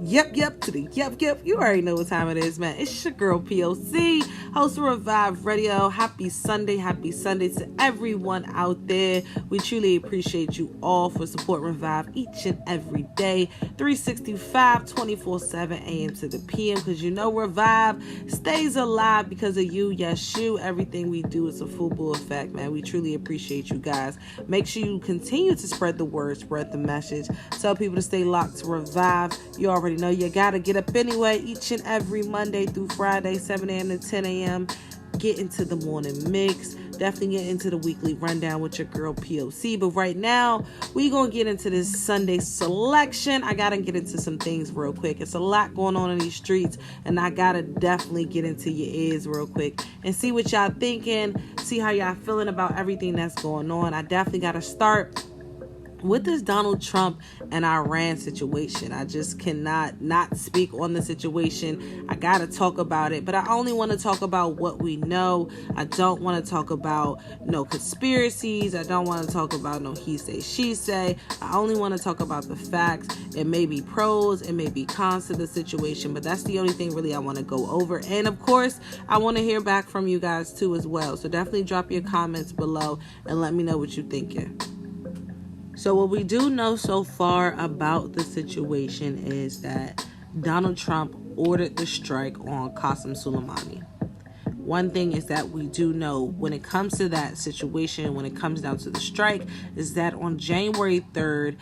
Yep. You already know what time it is, man. It's your girl P.O.C, host of Revive Radio. Happy Sunday to everyone out there. We truly appreciate you all for supporting Revive each and every day, 365, 24/7 a.m. to the p.m. Because you know Revive stays alive because of you. Yes, you. Everything we do is a full effect, man. We truly appreciate you guys. Make sure you continue to spread the word, spread the message. Tell people to stay locked to Revive. You already know you gotta get up anyway each and every Monday through Friday, 7 a.m. to 10 a.m. Get into the morning mix. Definitely get into the weekly rundown with your girl P.O.C. But right now, we gonna get into this Sunday selection. I gotta get into some things real quick. It's a lot going on in these streets, and I gotta definitely get into your ears real quick and see what y'all thinking, see how y'all feeling about everything that's going on. I definitely gotta start with this Donald Trump and Iran situation. I just cannot not speak on the situation. I gotta talk about it, but I only want to talk about what we know. I don't want to talk about no conspiracies. I don't want to talk about no he say, she say. I only want to talk about the facts. It may be pros, it may be cons to the situation, but that's the only thing really I want to go over. And of course, I want to hear back from you guys too as well. So definitely drop your comments below and let me know what you're thinking. So what we do know so far about the situation is that Donald Trump ordered the strike on Qasem Soleimani. One thing is that we do know when it comes to that situation, when it comes down to the strike, is that on January 3rd,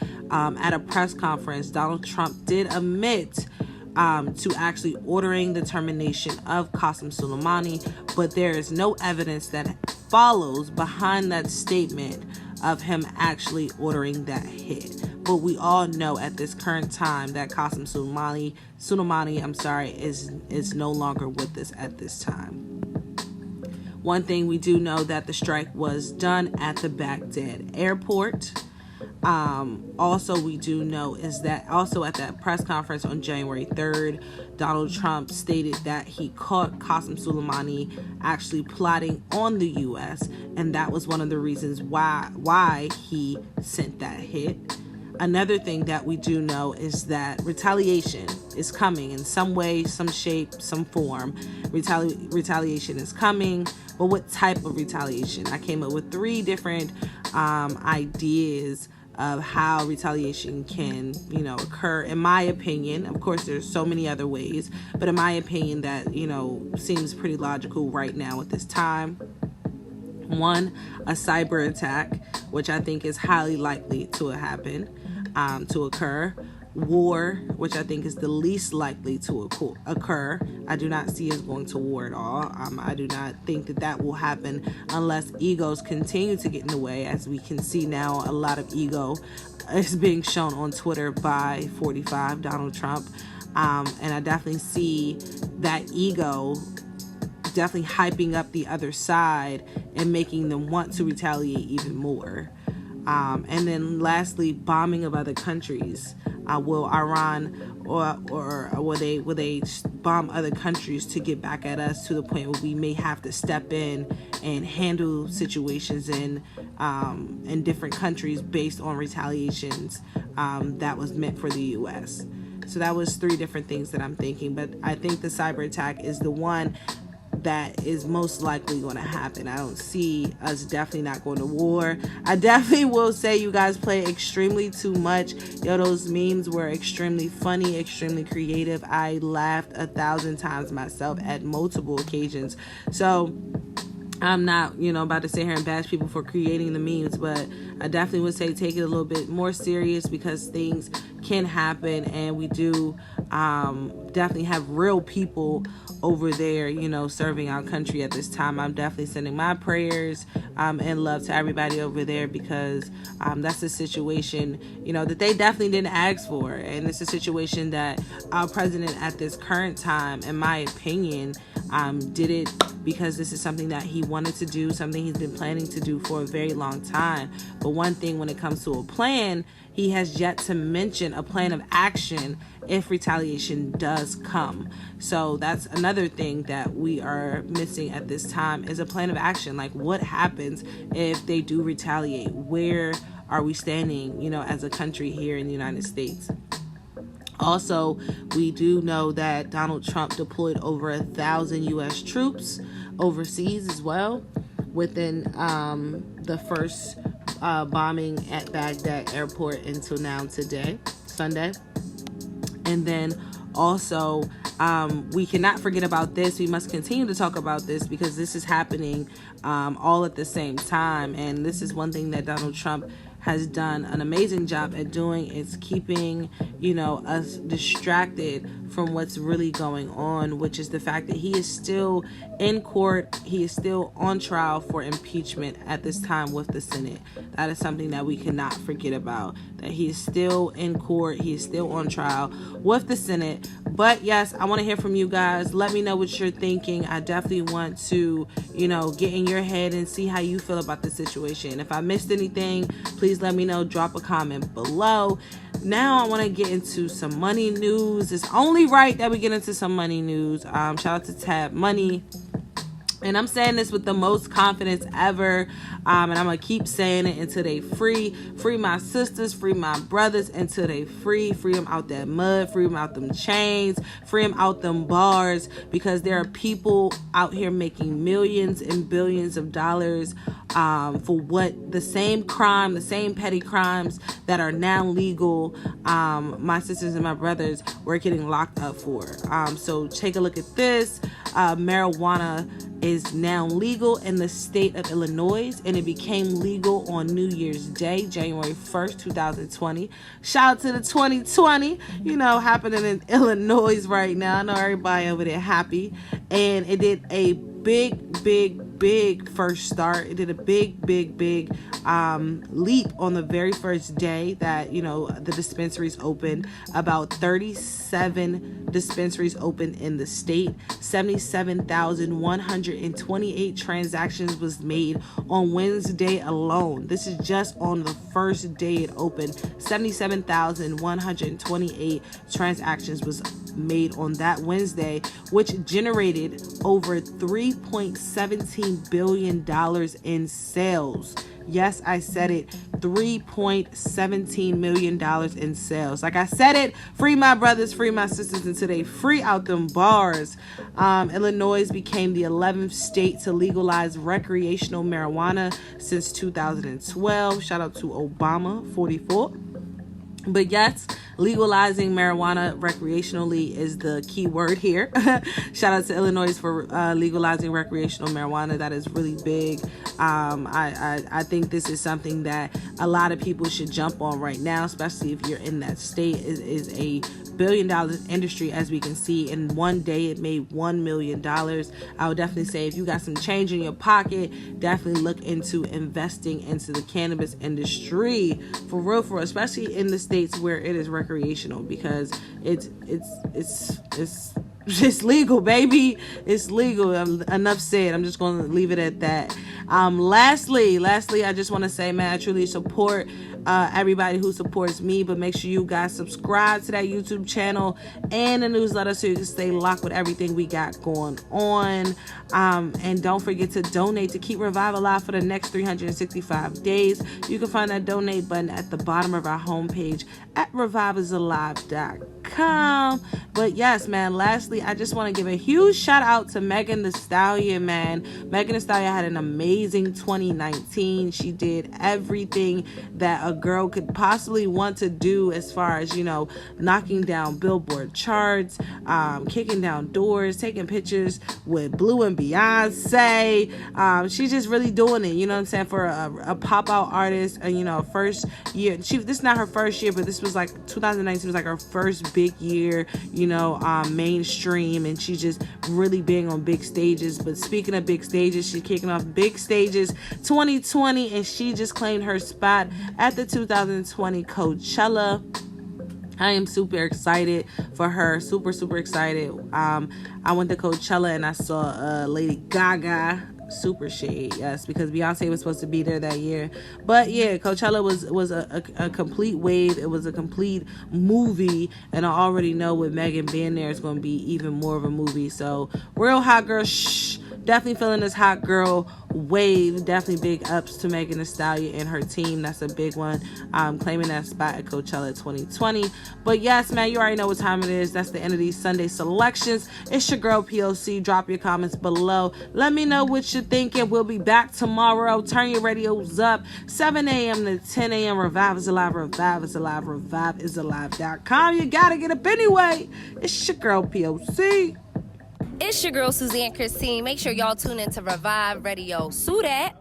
at a press conference, Donald Trump did admit to actually ordering the termination of Qasem Soleimani, but there is no evidence that follows behind that statement of him actually ordering that hit. But we all know at this current time that Qasem Soleimani, is no longer with us at this time. One thing we do know that the strike was done at the Baghdad airport. Also, we do know is that also at that press conference on January 3rd, Donald Trump stated that he caught Qasem Soleimani actually plotting on the U.S., and that was one of the reasons why he sent that hit. Another thing that we do know is that retaliation is coming in some way, some shape, some form. Retaliation is coming, but what type of retaliation? I came up with 3 different ideas of how retaliation can, occur. In my opinion, of course, there's so many other ways, but in my opinion, that, seems pretty logical right now at this time. 1, a cyber attack, which I think is highly likely to happen, to occur. War, which I think is the least likely to occur. I do not see us going to war at all. I do not think that will happen unless egos continue to get in the way. As we can see now, a lot of ego is being shown on Twitter by 45 Donald Trump. And I definitely see that ego definitely hyping up the other side and making them want to retaliate even more. And then lastly, bombing of other countries. Will Iran or will they bomb other countries to get back at us to the point where we may have to step in and handle situations in different countries based on retaliations that was meant for the U.S. So that was 3 different things that I'm thinking, but I think the cyber attack is the one that is most likely going to happen. I don't see us definitely not going to war. I definitely will say you guys play extremely too much. Those memes were extremely funny, extremely creative. I laughed 1,000 times myself at multiple occasions. So I'm not, about to sit here and bash people for creating the memes, but I definitely would say take it a little bit more serious because things can happen, and we do definitely have real people over there, serving our country at this time. I'm definitely sending my prayers and love to everybody over there because that's a situation, that they definitely didn't ask for. And it's a situation that our president at this current time, in my opinion, did it because this is something that he wanted to do, something he's been planning to do for a very long time. But one thing when it comes to a plan, he has yet to mention a plan of action if retaliation does come. So that's another thing that we are missing at this time is a plan of action. Like, what happens if they do retaliate? Where are we standing, as a country here in the United States? Also, we do know that Donald Trump deployed over 1,000 U.S. troops overseas as well within the first bombing at Baghdad airport until now today, Sunday. And then also, we cannot forget about this. We must continue to talk about this because this is happening all at the same time. And this is one thing that Donald Trump has done an amazing job at doing, is keeping, us distracted from what's really going on, which is the fact that he is still in court. He is still on trial for impeachment at this time with the Senate. That is something that we cannot forget about, that he is still in court. He is still on trial with the Senate. But yes, I want to hear from you guys. Let me know what you're thinking. I definitely want to, get in your head and see how you feel about the situation. If I missed anything, please let me know. Drop a comment below. Now I want to get into some money news. It's only right that we get into some money news. Shout out to Tab Money. And I'm saying this with the most confidence ever. And I'm going to keep saying it until they free. Free my sisters, free my brothers until they free. Free them out that mud, free them out them chains, free them out them bars. Because there are people out here making millions and billions of dollars for what the same crime, the same petty crimes that are now legal. My sisters and my brothers were getting locked up for. So take a look at this. Marijuana is now legal in the state of Illinois, and it became legal on New Year's Day, January 1st, 2020. Shout out to the 2020, happening in Illinois right now. I know everybody over there happy. And it did a big first start. It did a big leap on the very first day that the dispensaries opened. About 37 dispensaries opened in the state. 77,128 transactions was made on Wednesday alone. This is just on the first day it opened. 77,128 transactions was made on that Wednesday, which generated over $3.17 billion in sales. Yes, I said it. $3.17 million in sales. Like I said it, free my brothers, free my sisters until they free out them bars. Illinois became the 11th state to legalize recreational marijuana since 2012. Shout out to Obama, 44. But yes, legalizing marijuana recreationally is the key word here. Shout out to Illinois for legalizing recreational marijuana. That is really big. I think this is something that a lot of people should jump on right now, especially if you're in that state. It is a $1 billion industry, as we can see. In one day, it made $1 million. I would definitely say if you got some change in your pocket, definitely look into investing into the cannabis industry for real, especially in the states where it is recreational, because it's legal, baby. It's legal. Enough said. I'm just going to leave it at that. Lastly, I just want to say, man, I truly support everybody who supports me, but make sure you guys subscribe to that YouTube channel and the newsletter so you can stay locked with everything we got going on. And don't forget to donate to keep Revive alive for the next 365 days. You can find that donate button at the bottom of our homepage at reviveisalive.com. But yes, man, lastly, I just want to give a huge shout out to Megan Thee Stallion, man. Megan Thee Stallion had an amazing 2019. She did everything that a girl could possibly want to do as far as, knocking down Billboard charts, kicking down doors, taking pictures with Blue and Beyonce. She's just really doing it, for a pop-out artist. First year. This is not her first year, but this was like 2019 was like her first big year, mainstream, and she's just really being on big stages. But speaking of big stages, she's kicking off big stages 2020, and she just claimed her spot at the 2020 Coachella. I am super excited for her. Super excited. I went to Coachella and I saw Lady Gaga. Super shade, yes, because Beyonce was supposed to be there that year. But yeah, Coachella was a complete wave. It was a complete movie, and I already know with Megan being there, it's going to be even more of a movie. So real hot girl, shh. definitely feeling this hot girl wave. Definitely big ups to Megan Thee Stallion and her team. That's a big one. Claiming that spot at Coachella 2020. But yes, man, you already know what time it is. That's the end of these Sunday selections. It's your girl P.O.C. Drop your comments below. Let me know what you're thinking. We'll be back tomorrow. Turn your radios up. 7 a.m. to 10 a.m. Revive is alive. Revive is alive. ReviveIsAlive.com. You gotta get up anyway. It's your girl P.O.C. It's your girl Suzanne Christine. Make sure y'all tune in to Revive Radio. Sue that.